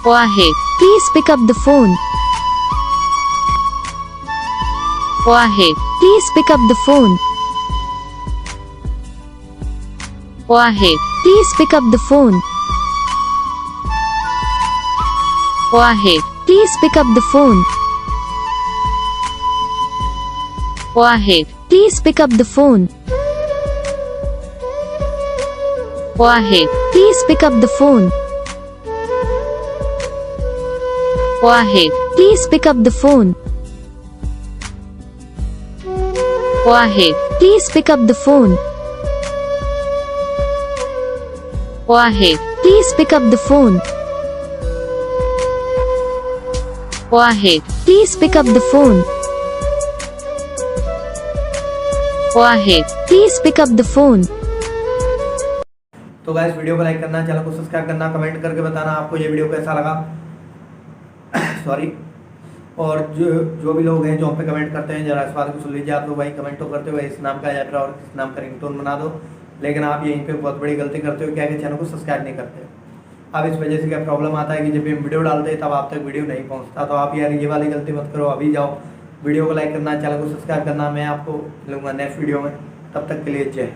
Waheed, please pick up the phone. Waheed, Please pick up the phone. Waheed, Please pick up the phone. Waheed, Please pick up the phone. Waheed, Please pick up the phone. Waheed, Please pick up the phone. Waheed, Please pick up the phone. Waheed, Please pick up the phone. Waheed, Please pick up the phone. Waheed, Please pick up the phone. Waheed. Please pick up the phone. तो guys video को like करना, channel को subscribe करना, comment करके बताना आपको ये video कैसा लगा। सॉरी। और जो भी लोग हैं जो हम पे कमेंट करते हैं, जरा इस बात को सुन लीजिए। आप लोग भाई कमेंट तो करते हो इस नाम का या फिर और इस नाम का रिंगटोन बना दो, लेकिन आप यहीं पे बहुत बड़ी गलती करते हो, क्या कि चैनल को सब्सक्राइब नहीं करते। अब इस वजह से क्या प्रॉब्लम आता है कि जब हम वीडियो डालते हैं तब आप तक वीडियो नहीं पहुँचता। तो आप यार ये वाली गलती मत करो, अभी जाओ वीडियो को लाइक करना, चैनल को सब्सक्राइब करना। मैं आपको मिलूंगा नेक्स्ट वीडियो में, तब तक के लिए जय।